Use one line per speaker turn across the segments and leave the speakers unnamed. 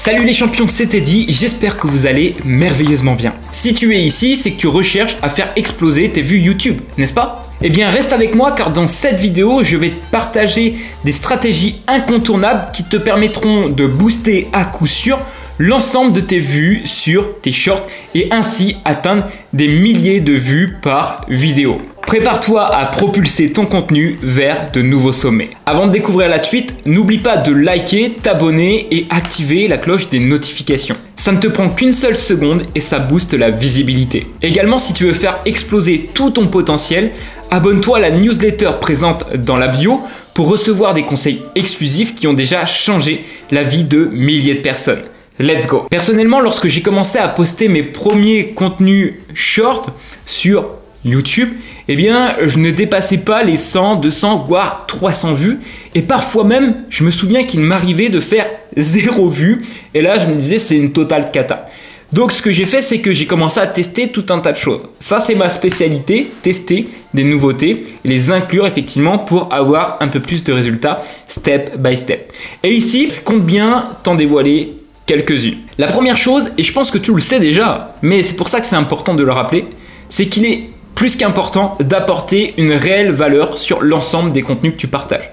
Salut les champions, c'est Teddy, j'espère que vous allez merveilleusement bien. Si tu es ici, c'est que tu recherches à faire exploser tes vues YouTube, n'est-ce pas? Eh bien reste avec moi car dans cette vidéo, je vais te partager des stratégies incontournables qui te permettront de booster à coup sûr l'ensemble de tes vues sur tes shorts et ainsi atteindre des milliers de vues par vidéo. Prépare-toi à propulser ton contenu vers de nouveaux sommets. Avant de découvrir la suite, n'oublie pas de liker, t'abonner et activer la cloche des notifications. Ça ne te prend qu'une seule seconde et ça booste la visibilité. Également, si tu veux faire exploser tout ton potentiel, abonne-toi à la newsletter présente dans la bio pour recevoir des conseils exclusifs qui ont déjà changé la vie de milliers de personnes. Let's go! Personnellement, lorsque j'ai commencé à poster mes premiers contenus short sur YouTube, eh bien, je ne dépassais pas les 100, 200, voire 300 vues. Et parfois même, je me souviens qu'il m'arrivait de faire 0 vues. Et là, je me disais, c'est une totale cata. Donc, ce que j'ai fait, c'est que j'ai commencé à tester tout un tas de choses. Ça, c'est ma spécialité, tester des nouveautés, les inclure effectivement pour avoir un peu plus de résultats step by step. Et ici, je compte bien t'en dévoiler quelques-unes. La première chose, et je pense que tu le sais déjà, mais c'est pour ça que c'est important de le rappeler, c'est qu'il est plus qu'important d'apporter une réelle valeur sur l'ensemble des contenus que tu partages.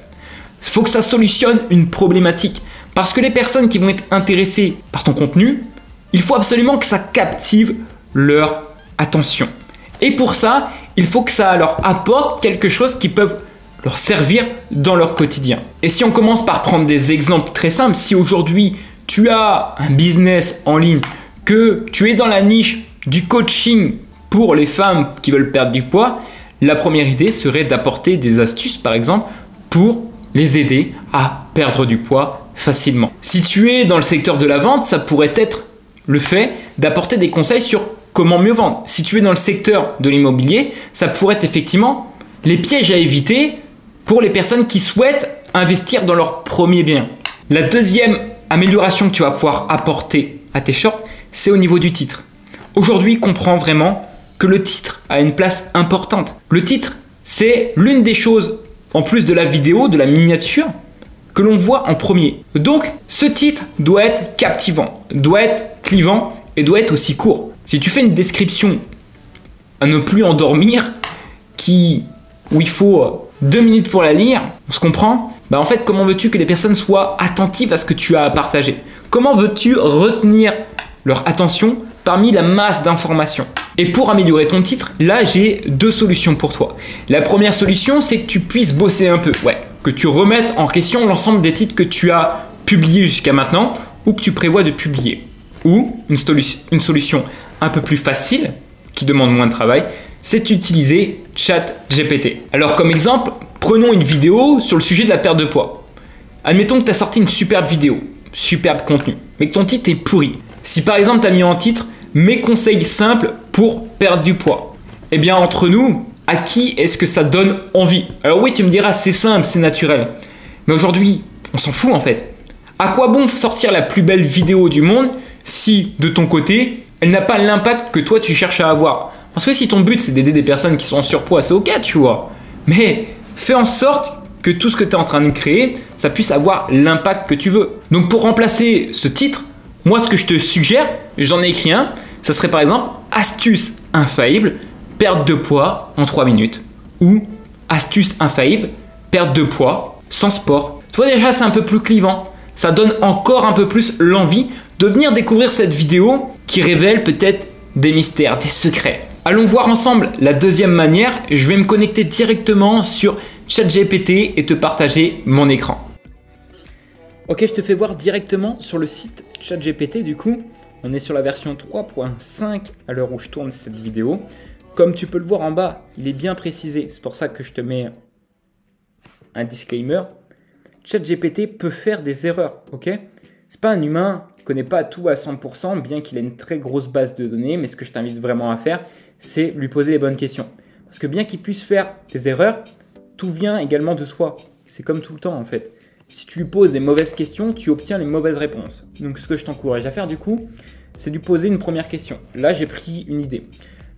Il faut que ça solutionne une problématique. Parce que les personnes qui vont être intéressées par ton contenu, il faut absolument que ça captive leur attention. Et pour ça, il faut que ça leur apporte quelque chose qui peut leur servir dans leur quotidien. Et si on commence par prendre des exemples très simples, si aujourd'hui tu as un business en ligne, que tu es dans la niche du coaching pour les femmes qui veulent perdre du poids, la première idée serait d'apporter des astuces par exemple pour les aider à perdre du poids facilement. Si tu es dans le secteur de la vente, ça pourrait être le fait d'apporter des conseils sur comment mieux vendre. Si tu es dans le secteur de l'immobilier, ça pourrait être effectivement les pièges à éviter pour les personnes qui souhaitent investir dans leur premier bien. La deuxième amélioration que tu vas pouvoir apporter à tes shorts, c'est au niveau du titre. Aujourd'hui, comprends vraiment que le titre a une place importante. Le titre, c'est l'une des choses, en plus de la vidéo, de la miniature, que l'on voit en premier. Donc, ce titre doit être captivant, doit être clivant et doit être aussi court. Si tu fais une description à ne plus endormir, où il faut 2 minutes pour la lire, on se comprend? En fait, comment veux-tu que les personnes soient attentives à ce que tu as à partager? Comment veux-tu retenir leur attention parmi la masse d'informations? Et pour améliorer ton titre, là, j'ai 2 solutions pour toi. La première solution, c'est que tu puisses bosser un peu. Que tu remettes en question l'ensemble des titres que tu as publiés jusqu'à maintenant ou que tu prévois de publier. Ou une solution un peu plus facile, qui demande moins de travail, c'est d'utiliser ChatGPT. Alors comme exemple, prenons une vidéo sur le sujet de la perte de poids. Admettons que tu as sorti une superbe vidéo, superbe contenu, mais que ton titre est pourri. Si par exemple tu as mis en titre « Mes conseils simples pour perdre du poids », eh bien entre nous, à qui est-ce que ça donne envie? Alors oui, tu me diras c'est simple, c'est naturel. Mais aujourd'hui, on s'en fout en fait. À quoi bon sortir la plus belle vidéo du monde si de ton côté, elle n'a pas l'impact que toi tu cherches à avoir? Parce que si ton but c'est d'aider des personnes qui sont en surpoids, c'est ok tu vois. Mais fais en sorte que tout ce que tu es en train de créer, ça puisse avoir l'impact que tu veux. Donc pour remplacer ce titre, moi ce que je te suggère, j'en ai écrit un, ça serait par exemple « Astuce infaillible, perte de poids en 3 minutes » ou « Astuce infaillible, perte de poids sans sport ». Tu vois déjà c'est un peu plus clivant, ça donne encore un peu plus l'envie de venir découvrir cette vidéo qui révèle peut-être des mystères, des secrets. Allons voir ensemble la deuxième manière, je vais me connecter directement sur ChatGPT et te partager mon écran. Ok, je te fais voir directement sur le site ChatGPT du coup. On est sur la version 3.5 à l'heure où je tourne cette vidéo. Comme tu peux le voir en bas, il est bien précisé. C'est pour ça que je te mets un disclaimer. ChatGPT peut faire des erreurs, ok? C'est pas un humain, il ne connaît pas tout à 100%, bien qu'il ait une très grosse base de données. Mais ce que je t'invite vraiment à faire, c'est lui poser les bonnes questions. Parce que bien qu'il puisse faire des erreurs, tout vient également de soi. C'est comme tout le temps en fait. Si tu lui poses des mauvaises questions, tu obtiens les mauvaises réponses. Donc ce que je t'encourage à faire du coup, c'est de lui poser une première question. Là, j'ai pris une idée.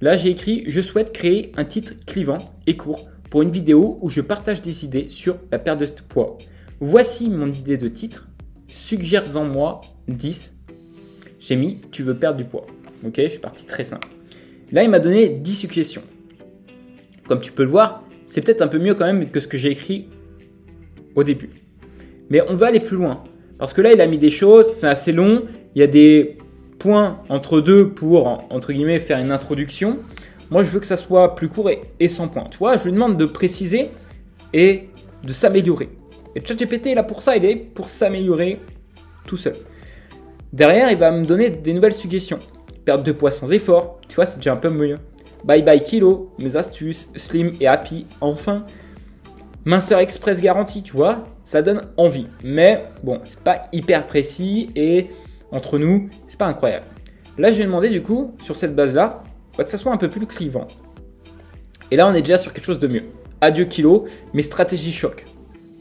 Là, j'ai écrit « Je souhaite créer un titre clivant et court pour une vidéo où je partage des idées sur la perte de poids. Voici mon idée de titre. Suggère-en moi 10 j'ai mis tu veux perdre du poids. Ok, je suis parti très simple. Là, il m'a donné 10 suggestions. Comme tu peux le voir, c'est peut-être un peu mieux quand même que ce que j'ai écrit au début. Mais on va aller plus loin. Parce que là, il a mis des choses, c'est assez long. Il y a des points entre deux pour, entre guillemets, faire une introduction. Moi, je veux que ça soit plus court et sans points. Tu vois, je lui demande de préciser et de s'améliorer. Et ChatGPT est là pour ça, il est pour s'améliorer tout seul. Derrière, il va me donner des nouvelles suggestions. Perte de poids sans effort, tu vois, c'est déjà un peu mieux. Bye bye kilo, mes astuces, slim et happy, enfin. Minceur express garantie, tu vois, ça donne envie. Mais bon, c'est pas hyper précis et entre nous, c'est pas incroyable. Là, je vais demander du coup, sur cette base-là, que ça soit un peu plus clivant. Et là, on est déjà sur quelque chose de mieux. Adieu kilo, mes stratégies choc.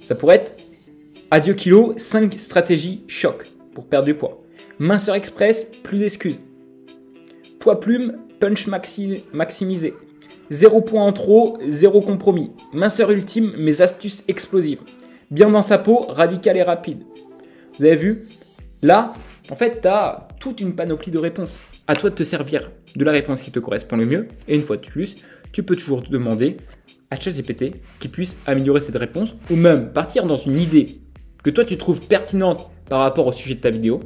Ça pourrait être adieu kilo, 5 stratégies choc pour perdre du poids. Minceur express, plus d'excuses. Poids plume, punch maximisé. 0 point en trop, 0 compromis. Minceur ultime, mes astuces explosives. Bien dans sa peau, radical et rapide. Vous avez vu? Là, en fait, tu as toute une panoplie de réponses. À toi de te servir de la réponse qui te correspond le mieux. Et une fois de plus, tu peux toujours te demander à ChatGPT qui puisse améliorer cette réponse ou même partir dans une idée que toi tu trouves pertinente par rapport au sujet de ta vidéo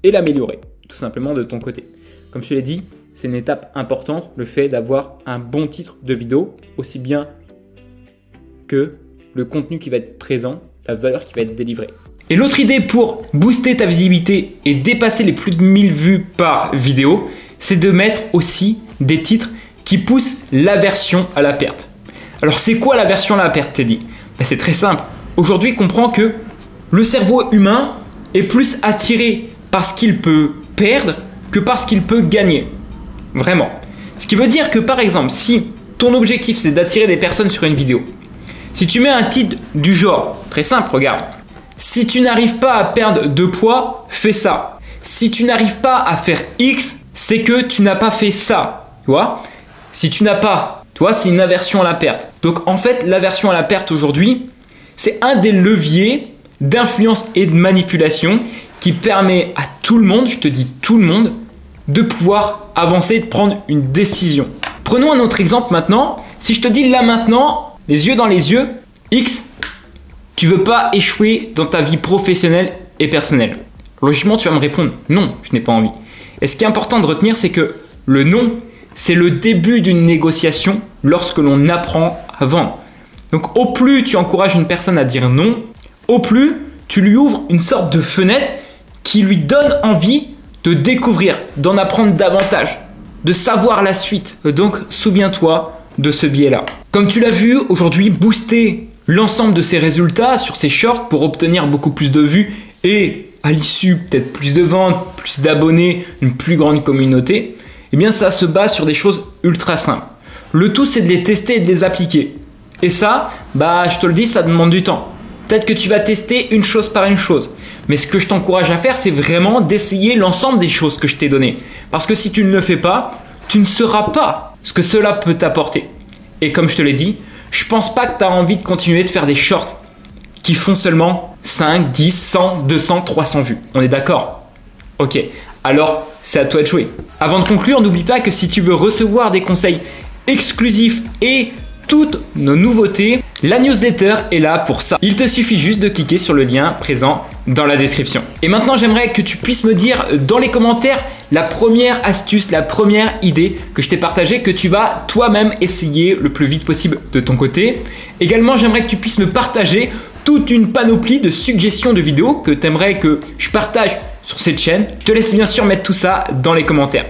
et l'améliorer tout simplement de ton côté. Comme je te l'ai dit, c'est une étape importante, le fait d'avoir un bon titre de vidéo, aussi bien que le contenu qui va être présent, la valeur qui va être délivrée. Et l'autre idée pour booster ta visibilité et dépasser les plus de 1000 vues par vidéo, c'est de mettre aussi des titres qui poussent l'aversion à la perte. Alors c'est quoi l'aversion à la perte, Teddy? C'est très simple. Aujourd'hui, comprends que le cerveau humain est plus attiré par ce qu'il peut perdre que par ce qu'il peut gagner. Vraiment. Ce qui veut dire que par exemple, si ton objectif c'est d'attirer des personnes sur une vidéo, si tu mets un titre du genre, très simple, regarde. Si tu n'arrives pas à perdre de poids, fais ça. Si tu n'arrives pas à faire X, c'est que tu n'as pas fait ça. Tu vois? Si tu n'as pas, tu vois, c'est une aversion à la perte. Donc en fait, l'aversion à la perte aujourd'hui, c'est un des leviers d'influence et de manipulation qui permet à tout le monde, je te dis tout le monde, de pouvoir avancer et de prendre une décision. Prenons un autre exemple maintenant. Si je te dis là maintenant, les yeux dans les yeux, X, tu veux pas échouer dans ta vie professionnelle et personnelle. Logiquement, tu vas me répondre non, je n'ai pas envie. Et ce qui est important de retenir, c'est que le non, c'est le début d'une négociation lorsque l'on apprend à vendre. Donc au plus tu encourages une personne à dire non, au plus tu lui ouvres une sorte de fenêtre qui lui donne envie de découvrir, d'en apprendre davantage, de savoir la suite. Donc souviens-toi de ce biais-là. Comme tu l'as vu, aujourd'hui, booster l'ensemble de ses résultats sur ses shorts pour obtenir beaucoup plus de vues et à l'issue peut-être plus de ventes, plus d'abonnés, une plus grande communauté, eh bien ça se base sur des choses ultra simples. Le tout c'est de les tester et de les appliquer. Et ça, je te le dis, ça demande du temps. Peut-être que tu vas tester une chose par une chose. Mais ce que je t'encourage à faire, c'est vraiment d'essayer l'ensemble des choses que je t'ai données. Parce que si tu ne le fais pas, tu ne sauras pas ce que cela peut t'apporter. Et comme je te l'ai dit, je pense pas que tu as envie de continuer de faire des shorts qui font seulement 5, 10, 100, 200, 300 vues. On est d'accord? Ok, alors c'est à toi de jouer. Avant de conclure, n'oublie pas que si tu veux recevoir des conseils exclusifs et toutes nos nouveautés, la newsletter est là pour ça. Il te suffit juste de cliquer sur le lien présent dans la description. Et maintenant, j'aimerais que tu puisses me dire dans les commentaires la première astuce, la première idée que je t'ai partagée, que tu vas toi-même essayer le plus vite possible de ton côté. Également, j'aimerais que tu puisses me partager toute une panoplie de suggestions de vidéos que tu aimerais que je partage sur cette chaîne. Je te laisse bien sûr mettre tout ça dans les commentaires.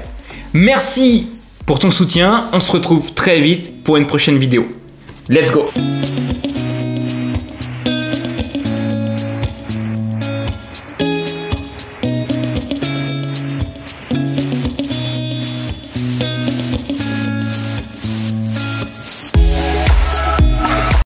Merci pour ton soutien. On se retrouve très vite pour une prochaine vidéo. Let's go!